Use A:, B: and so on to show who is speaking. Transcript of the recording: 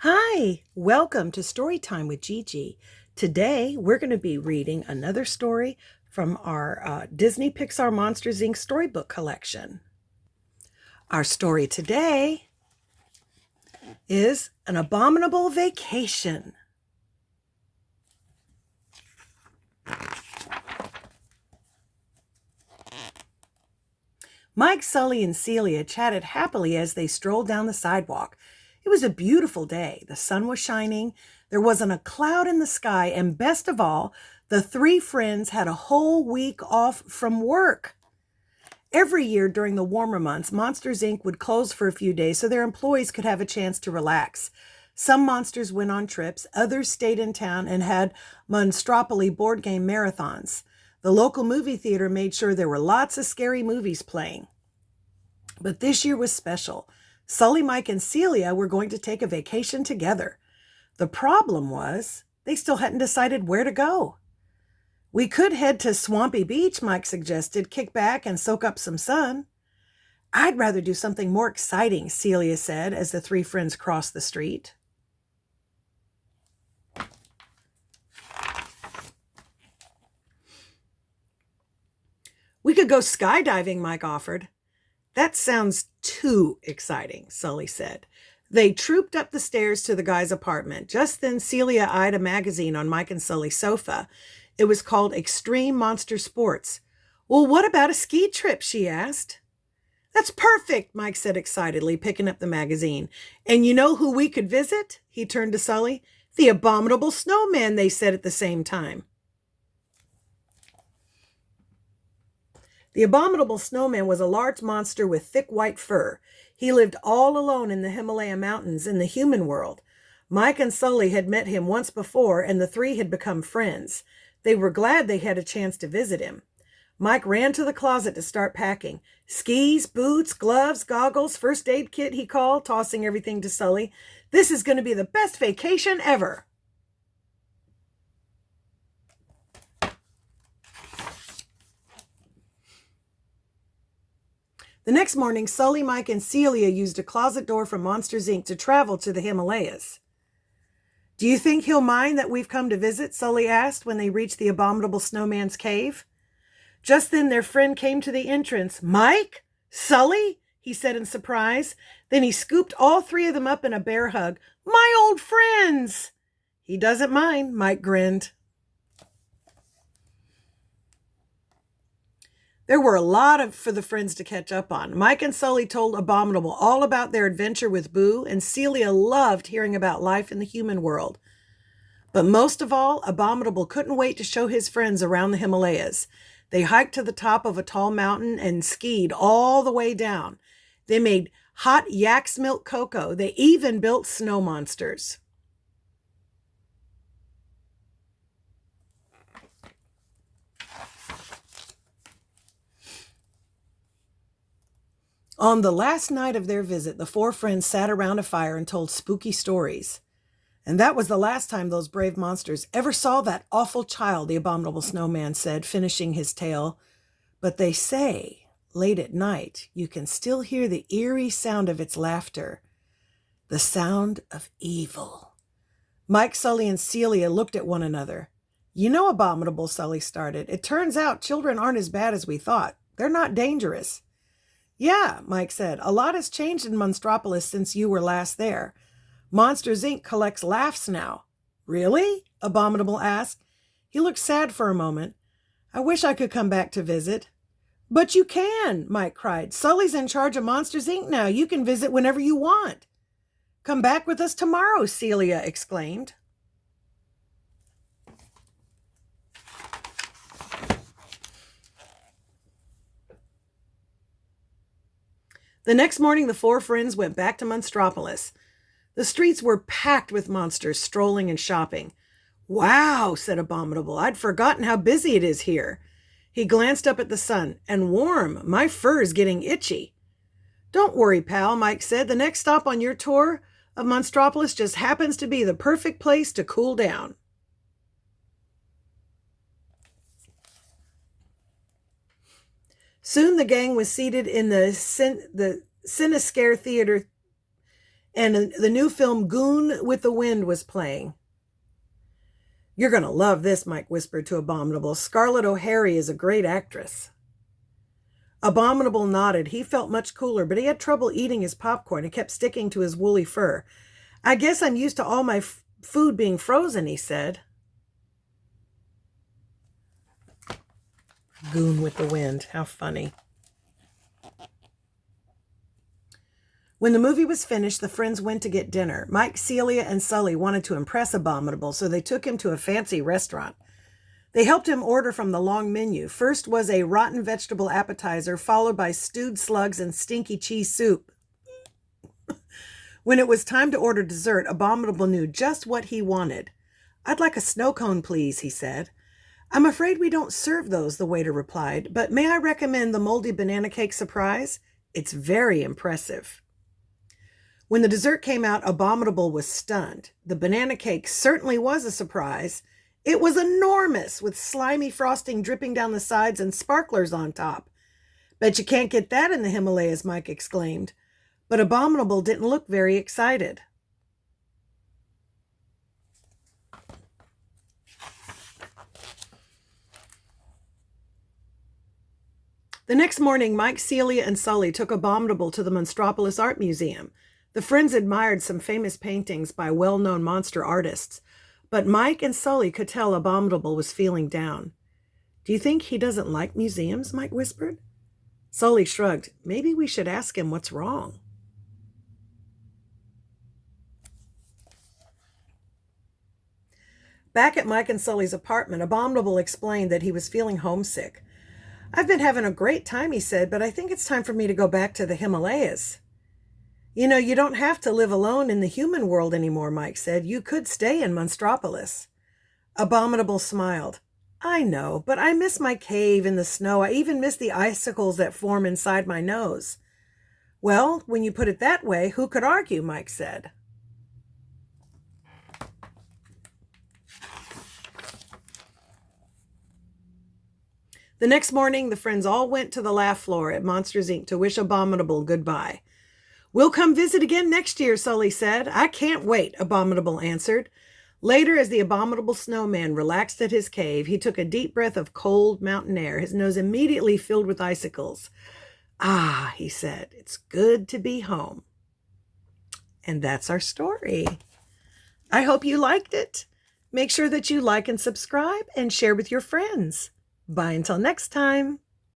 A: Hi, welcome to Storytime with Gigi. Today we're going to be reading another story from our Disney Pixar Monsters Inc. storybook collection. Our story today is An Abominable Vacation. Mike, Sully, and Celia chatted happily as they strolled down the sidewalk. It was a beautiful day. The sun was shining. There wasn't a cloud in the sky. And best of all, the three friends had a whole week off from work. Every year during the warmer months, Monsters Inc. would close for a few days so their employees could have a chance to relax. Some monsters went on trips. Others stayed in town and had Monstropoly board game marathons. The local movie theater made sure there were lots of scary movies playing. But this year was special. Sully, Mike, and Celia were going to take a vacation together. The problem was they still hadn't decided where to go. "We could head to Swampy Beach," Mike suggested, "kick back and soak up some sun." "I'd rather do something more exciting," Celia said as the three friends crossed the street. "We could go skydiving," Mike offered. "That sounds too exciting," Sully said. They trooped up the stairs to the guy's apartment. Just then, Celia eyed a magazine on Mike and Sully's sofa. It was called Extreme Monster Sports. "Well, what about a ski trip?" she asked. "That's perfect," Mike said excitedly, picking up the magazine. "And you know who we could visit?" He turned to Sully. "The Abominable Snowman," they said at the same time. The Abominable Snowman was a large monster with thick white fur. He lived all alone in the Himalaya mountains in the human world. Mike and Sully had met him once before, and the three had become friends. They were glad they had a chance to visit him. Mike ran to the closet to start packing. "Skis, boots, gloves, goggles, first aid kit," he called, tossing everything to Sully. "This is going to be the best vacation ever." The next morning, Sully, Mike, and Celia used a closet door from Monsters Inc. to travel to the Himalayas. "Do you think he'll mind that we've come to visit?" Sully asked when they reached the Abominable Snowman's cave. Just then their friend came to the entrance. "Mike? Sully?" he said in surprise. Then he scooped all three of them up in a bear hug. "My old friends!" "He doesn't mind," Mike grinned. There were a lot for the friends to catch up on. Mike and Sully told Abominable all about their adventure with Boo, and Celia loved hearing about life in the human world. But most of all, Abominable couldn't wait to show his friends around the Himalayas. They hiked to the top of a tall mountain and skied all the way down. They made hot yak's milk cocoa. They even built snow monsters. On the last night of their visit, the four friends sat around a fire and told spooky stories. "And that was the last time those brave monsters ever saw that awful child," the Abominable Snowman said, finishing his tale. "But they say, late at night, you can still hear the eerie sound of its laughter. The sound of evil." Mike, Sully, and Celia looked at one another. "You know, Abominable," Sully started, "it turns out children aren't as bad as we thought. They're not dangerous." "Yeah," Mike said, "a lot has changed in Monstropolis since you were last there. Monsters Inc. collects laughs now." "Really?" Abominable asked. He looked sad for a moment. "I wish I could come back to visit." "But you can," Mike cried. "Sully's in charge of Monsters Inc. now. You can visit whenever you want." "Come back with us tomorrow," Celia exclaimed. The next morning, the four friends went back to Monstropolis. The streets were packed with monsters strolling and shopping. "Wow," said Abominable, "I'd forgotten how busy it is here." He glanced up at the sun. "And warm. My fur is getting itchy." "Don't worry, pal," Mike said. "The next stop on your tour of Monstropolis just happens to be the perfect place to cool down." Soon the gang was seated in the Cinescare Theater And the new film Goon with the Wind was playing. You're going to love this, Mike whispered to Abominable. Scarlett O'Hara is a great actress. Abominable nodded. He felt much cooler, but he had trouble eating his popcorn and kept sticking to his woolly fur. I guess I'm used to all my food being frozen, he said. Goon with the Wind. How funny. When the movie was finished, the friends went to get dinner. Mike, Celia, and Sully wanted to impress Abominable, so they took him to a fancy restaurant. They helped him order from the long menu. First was a rotten vegetable appetizer, followed by stewed slugs and stinky cheese soup. When it was time to order dessert, Abominable knew just what he wanted. I'd like a snow cone, please, he said. I'm afraid we don't serve those, the waiter replied, but may I recommend the moldy banana cake surprise? It's very impressive. When the dessert came out, Abominable was stunned. The banana cake certainly was a surprise. It was enormous, with slimy frosting dripping down the sides and sparklers on top. Bet you can't get that in the Himalayas, Mike exclaimed. But Abominable didn't look very excited. The next morning, Mike, Celia, and Sully took Abominable to the Monstropolis Art Museum. The friends admired some famous paintings by well-known monster artists, but Mike and Sully could tell Abominable was feeling down. Do you think he doesn't like museums? Mike whispered. Sully shrugged. Maybe we should ask him what's wrong. Back at Mike and Sully's apartment, Abominable explained that he was feeling homesick. I've been having a great time, he said, but I think it's time for me to go back to the Himalayas. You know, you don't have to live alone in the human world anymore, Mike said. You could stay in Monstropolis. Abominable smiled. I know, but I miss my cave in the snow. I even miss the icicles that form inside my nose. Well, when you put it that way, who could argue, Mike said. The next morning, the friends all went to the laugh floor at Monsters, Inc. to wish Abominable goodbye. We'll come visit again next year, Sully said. I can't wait, Abominable answered. Later, as the Abominable Snowman relaxed at his cave, he took a deep breath of cold mountain air, his nose immediately filled with icicles. Ah, he said, it's good to be home. And that's our story. I hope you liked it. Make sure that you like and subscribe and share with your friends. Bye until next time.